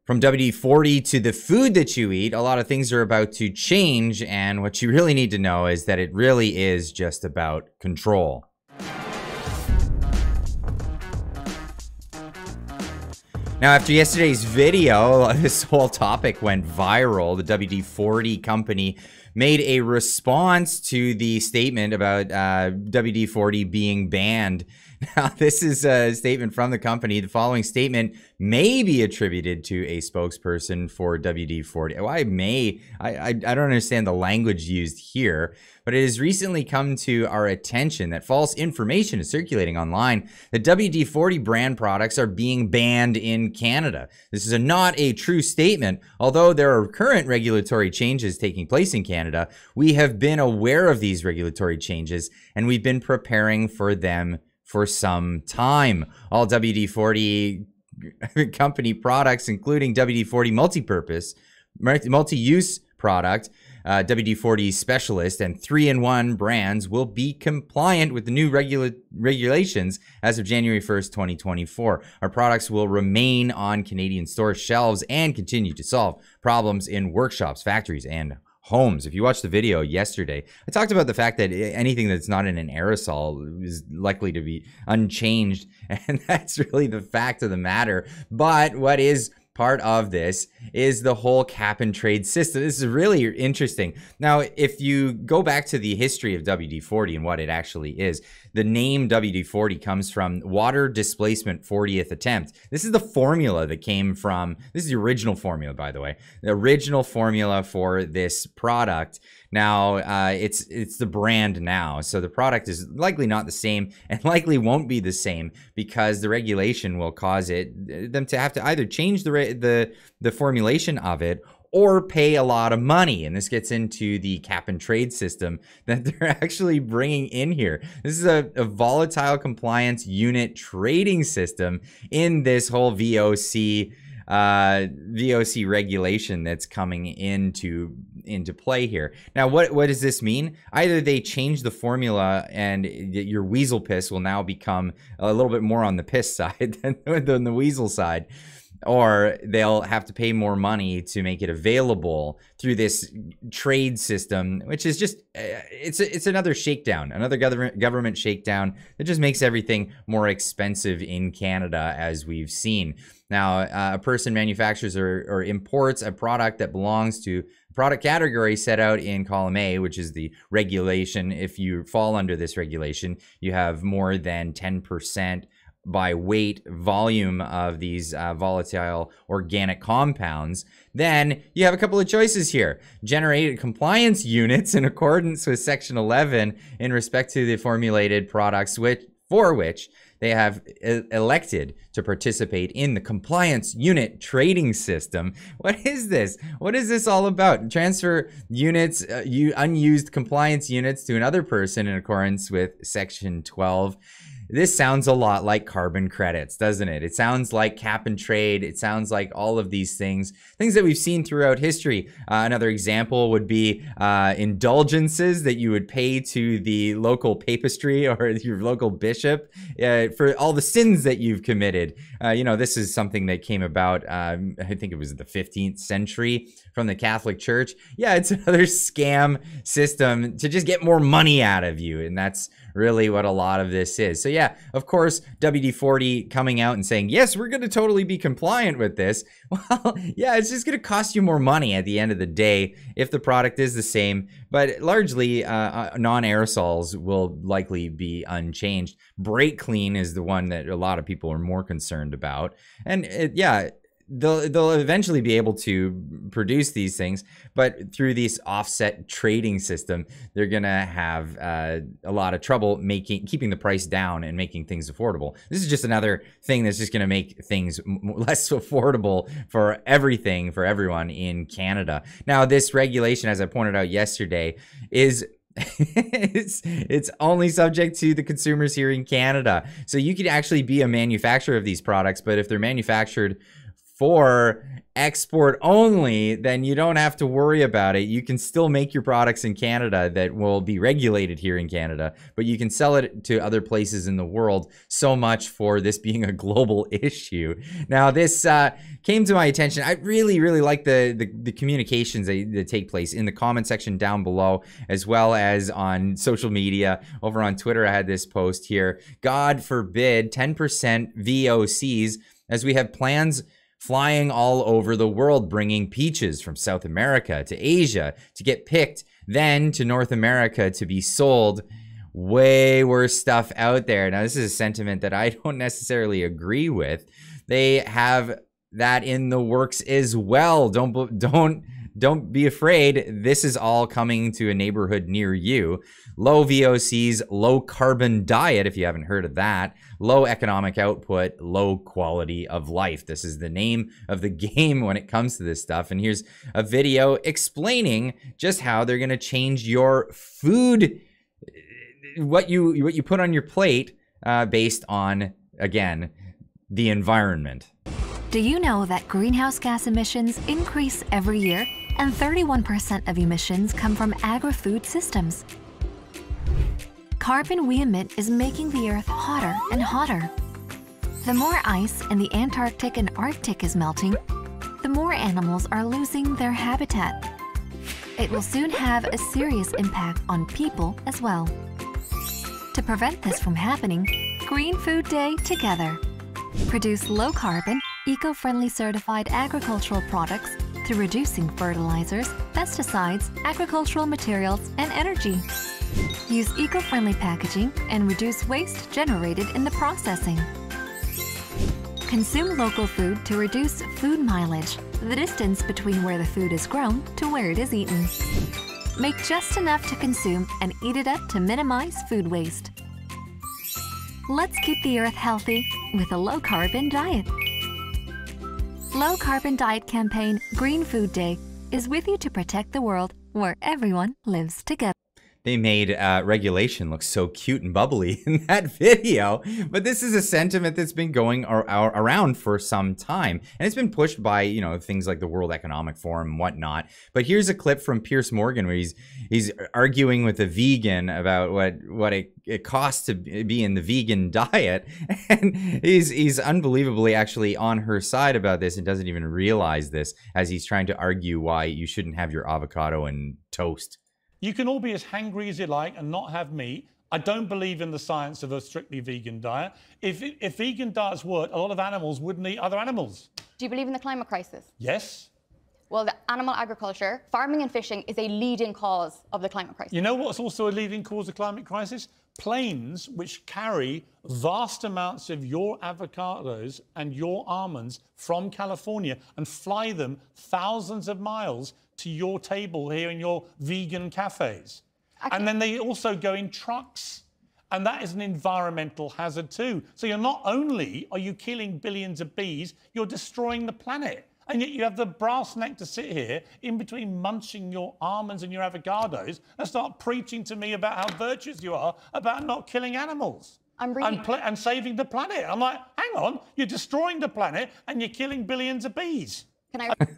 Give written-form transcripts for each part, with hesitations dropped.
From WD-40 to the food that you eat, a lot of things are about to change, and what you really need to know is that it really is just about control. Now, after yesterday's video, this whole topic went viral. The WD-40 company made a response to the statement about WD-40 being banned. Now, this is a statement from the company. The following statement may be attributed to a spokesperson for WD-40. Why may? I don't understand the language used here, but it has recently come to our attention that false information is circulating online that WD-40 brand products are being banned in Canada. This is not a true statement. Although there are current regulatory changes taking place in Canada, we have been aware of these regulatory changes and we've been preparing for them for some time. All WD-40 company products, including WD-40 multi-use product, WD-40 Specialist, and 3-in-1 brands will be compliant with the new regulations as of January 1st, 2024. Our products will remain on Canadian store shelves and continue to solve problems in workshops, factories, and homes. If you watched the video yesterday, I talked about the fact that anything that's not in an aerosol is likely to be unchanged, and that's really the fact of the matter. But what is part of this is the whole cap and trade system. This is really interesting. Now, if you go back to the history of WD-40 and what it actually is, the name WD-40 comes from water displacement 40th attempt. This is the formula that came from, this is the original formula, by the way, the original formula for this product. Now, it's the brand now, so the product is likely not the same and likely won't be the same because the regulation will cause them to have to either change the formulation of it or pay a lot of money. And this gets into the cap and trade system that they're actually bringing in here. This is a volatile compliance unit trading system in this whole VOC regulation that's coming into play here. Now, what does this mean? Either they change the formula and your weasel piss will now become a little bit more on the piss side than the weasel side, or they'll have to pay more money to make it available through this trade system, which is just, it's another shakedown, another government shakedown that just makes everything more expensive in Canada, as we've seen. Now, a person manufactures or imports a product that belongs to a product category set out in column A, which is the regulation. If you fall under this regulation, you have more than 10% by weight volume of these volatile organic compounds, then you have a couple of choices here. Generate compliance units in accordance with Section 11 in respect to the formulated products for which they have elected to participate in the compliance unit trading system. What is this? What is this all about? Transfer units, unused compliance units to another person in accordance with Section 12. This sounds a lot like carbon credits, doesn't it? It sounds like cap and trade. It sounds like all of these things that we've seen throughout history. Another example would be indulgences that you would pay to the local papistry or your local bishop for all the sins that you've committed. You know, this is something that came about, I think it was the 15th century from the Catholic Church. Yeah, it's another scam system to just get more money out of you, and that's really what a lot of this is. So yeah, of course, WD-40 coming out and saying, yes, we're going to totally be compliant with this. Well, yeah, it's just going to cost you more money at the end of the day if the product is the same, but largely non-aerosols will likely be unchanged. Brake Clean is the one that a lot of people are more concerned about. And yeah, they'll eventually be able to produce these things, but through this offset trading system, they're gonna have a lot of trouble keeping the price down and making things affordable. This is just another thing that's just gonna make things less affordable for everything, for everyone in Canada. Now, this regulation, as I pointed out yesterday, is it's only subject to the consumers here in Canada. So you could actually be a manufacturer of these products, but if they're manufactured for export only, then you don't have to worry about it. You can still make your products in Canada that will be regulated here in Canada, but you can sell it to other places in the world. So much for this being a global issue. Now, this came to my attention. I really, really like the communications that take place in the comment section down below, as well as on social media. Over on Twitter, I had this post here. God forbid 10% VOCs, as we have plans flying all over the world, bringing peaches from South America to Asia to get picked, then to North America to be sold. Way worse stuff out there. Now, this is a sentiment that I don't necessarily agree with. They have that in the works as well. Don't be afraid. This is all coming to a neighborhood near you. Low VOCs, low carbon diet, if you haven't heard of that. Low economic output, low quality of life. This is the name of the game when it comes to this stuff. And here's a video explaining just how they're going to change your food, what you put on your plate, based on, again, the environment. Do you know that greenhouse gas emissions increase every year? And 31% of emissions come from agri-food systems. Carbon we emit is making the Earth hotter and hotter. The more ice in the Antarctic and Arctic is melting, the more animals are losing their habitat. It will soon have a serious impact on people as well. To prevent this from happening, Green Food Day together. Produce low-carbon, eco-friendly certified agricultural products through reducing fertilizers, pesticides, agricultural materials, and energy. Use eco-friendly packaging and reduce waste generated in the processing. Consume local food to reduce food mileage, the distance between where the food is grown to where it is eaten. Make just enough to consume and eat it up to minimize food waste. Let's keep the Earth healthy with a low-carbon diet. Low Carbon Diet Campaign Green Food Day is with you to protect the world where everyone lives together. They made regulation look so cute and bubbly in that video, but this is a sentiment that's been going around for some time, and it's been pushed by, you know, things like the World Economic Forum and whatnot. But here's a clip from Piers Morgan where he's arguing with a vegan about what it costs to be in the vegan diet, and he's unbelievably actually on her side about this and doesn't even realize this as he's trying to argue why you shouldn't have your avocado and toast. You can all be as hangry as you like and not have meat. I don't believe in the science of a strictly vegan diet. If vegan diets worked, a lot of animals wouldn't eat other animals. Do you believe in the climate crisis? Yes. Well, the animal agriculture, farming and fishing is a leading cause of the climate crisis. You know what's also a leading cause of climate crisis? Planes which carry vast amounts of your avocados and your almonds from California and fly them thousands of miles to your table here in your vegan cafes. And then they also go in trucks. And that is an environmental hazard too. So you're not only are you killing billions of bees, you're destroying the planet. And yet you have the brass neck to sit here in between munching your almonds and your avocados and start preaching to me about how virtuous you are about not killing animals and saving the planet. I'm like, hang on, you're destroying the planet and you're killing billions of bees.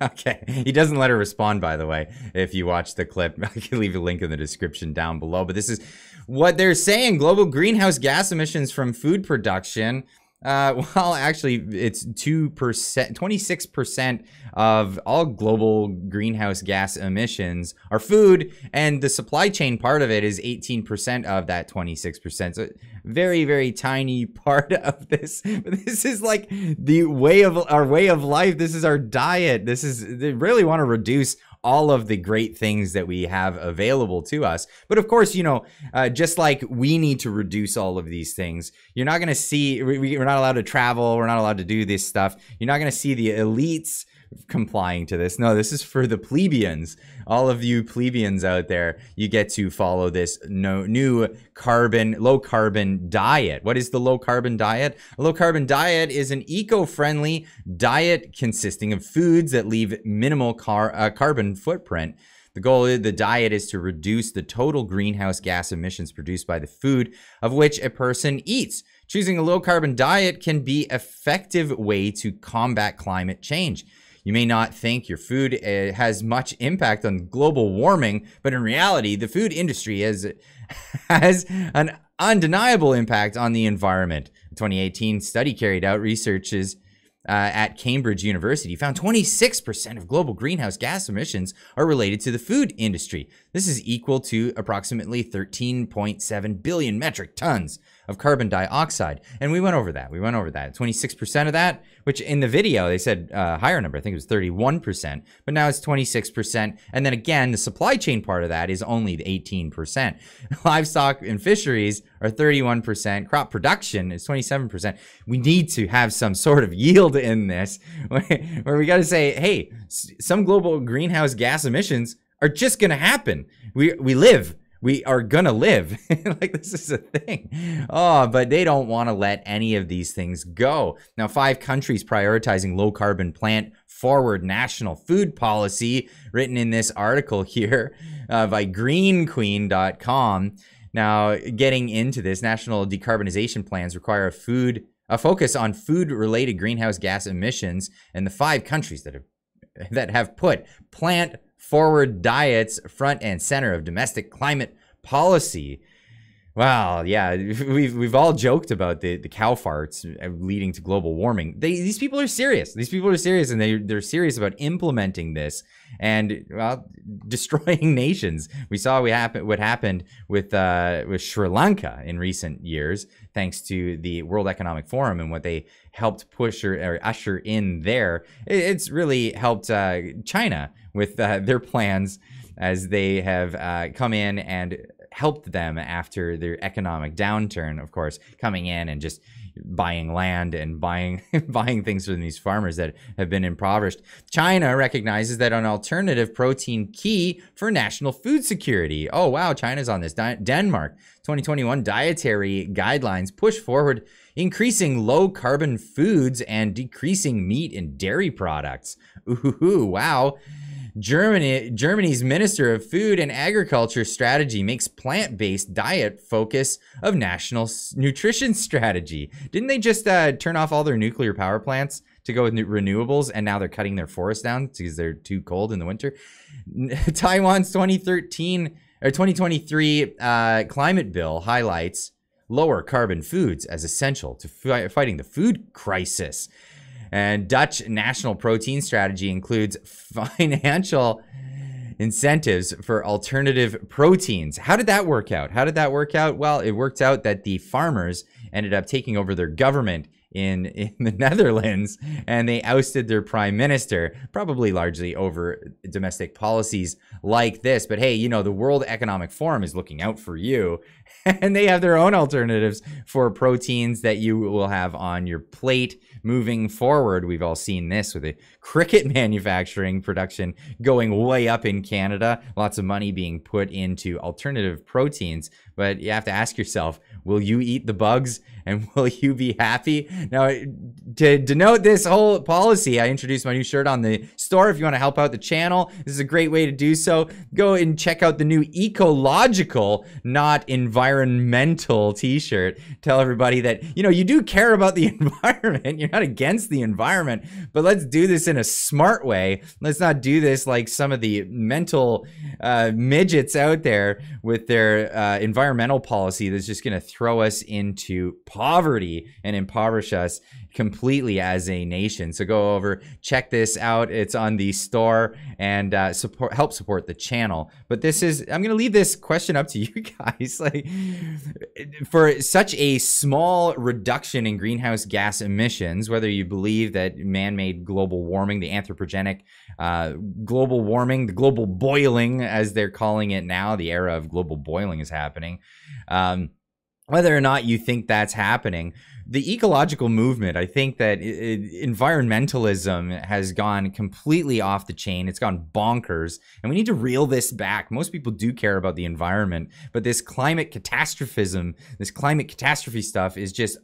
Okay, he doesn't let her respond, by the way. If you watch the clip, I can leave a link in the description down below. But this is what they're saying. Global greenhouse gas emissions from food production. Well, actually, it's 2%, 26% of all global greenhouse gas emissions are food, and the supply chain part of it is 18% of that 26%. So very, very tiny part of this. But this is like the way of our way of life. This is our diet. This is, they really want to reduce all of the great things that we have available to us. But of course, you know, just like we need to reduce all of these things, you're not going to see, we're not allowed to travel, we're not allowed to do this stuff. You're not going to see the elites complying to this. No, this is for the plebeians. All of you plebeians out there, you get to follow this new low carbon diet. What is the low carbon diet? A low carbon diet is an eco-friendly diet consisting of foods that leave minimal carbon footprint. The goal of the diet is to reduce the total greenhouse gas emissions produced by the food of which a person eats, choosing a low-carbon diet can be an effective way to combat climate change. You may not think your food has much impact on global warming, but in reality, the food industry has an undeniable impact on the environment. A 2018 study carried out researchers at Cambridge University found 26% of global greenhouse gas emissions are related to the food industry. This is equal to approximately 13.7 billion metric tons of carbon dioxide. And we went over that. 26% of that, which in the video, they said higher number. I think it was 31%, but now it's 26%. And then again, the supply chain part of that is only 18%. Livestock and fisheries are 31%. Crop production is 27%. We need to have some sort of yield in this where we got to say, hey, some global greenhouse gas emissions are just going to happen. We live. We are gonna live. Like, this is a thing. Oh, but they don't want to let any of these things go. Now, 5 countries prioritizing low carbon plant forward national food policy, written in this article here by greenqueen.com. Now, getting into this, national decarbonization plans require a focus on food related greenhouse gas emissions, and the 5 countries that have put plant forward diets front and center of domestic climate policy. Wow, yeah, we've all joked about the cow farts leading to global warming. These people are serious. These people are serious, and they're serious about implementing this and, well, destroying nations. We saw what happened with Sri Lanka in recent years, thanks to the World Economic Forum and what they helped push or usher in there. It's really helped China with their plans, as they have come in and helped them after their economic downturn, of course, coming in and just buying land and buying things from these farmers that have been impoverished. China recognizes that an alternative protein key for national food security. Oh, wow, China's on this. Denmark, 2021 dietary guidelines push forward increasing low-carbon foods and decreasing meat and dairy products. Ooh, wow. Germany's Minister of Food and Agriculture Strategy makes plant-based diet focus of national nutrition strategy. Didn't they just turn off all their nuclear power plants to go with renewables, and now they're cutting their forests down because they're too cold in the winter? Taiwan's 2023 climate bill highlights lower carbon foods as essential to fighting the food crisis. And Dutch national protein strategy includes financial incentives for alternative proteins. How did that work out? Well, it worked out that the farmers ended up taking over their government in the Netherlands, and they ousted their prime minister, probably largely over domestic policies like this. But hey, you know, the World Economic Forum is looking out for you, and they have their own alternatives for proteins that you will have on your plate moving forward. We've all seen this with the cricket manufacturing production going way up in Canada. Lots of money being put into alternative proteins. But you have to ask yourself, will you eat the bugs and will you be happy? Now, to denote this whole policy, I introduced my new shirt on the store. If you want to help out the channel, this is a great way to do so. Go and check out the new ecological, not environmental t-shirt. Tell everybody that, you know, you do care about the environment. You're not against the environment, but let's do this in a smart way. Let's not do this like some of the mental midgets out there with their environmental policy that's just going to throw us into poverty and impoverish us completely as a nation. So go over, check this out. It's on the store, and help support the channel. But this is, I'm going to leave this question up to you guys. Like, for such a small reduction in greenhouse gas emissions, whether you believe that man-made global warming, the anthropogenic global warming, the global boiling, as they're calling it now, the era of global boiling is happening. Whether or not you think that's happening, the ecological movement, I think that environmentalism has gone completely off the chain. It's gone bonkers, and we need to reel this back. Most people do care about the environment, but this climate catastrophism, this climate catastrophe stuff is just,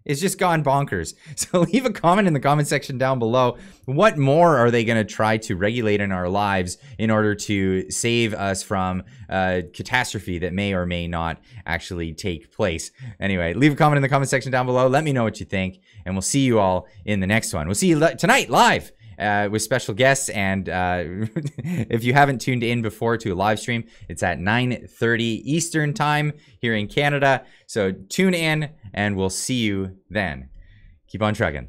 is just gone bonkers. So leave a comment in the comment section down below. What more are they going to try to regulate in our lives in order to save us from catastrophe that may or may not actually take place? Anyway, leave a comment in the comment section down below. Let me know what you think, and we'll see you all in the next one. We'll see you tonight live with special guests, and if you haven't tuned in before to a live stream, it's at 9:30 Eastern time here in Canada. So tune in, and we'll see you then. Keep on trucking.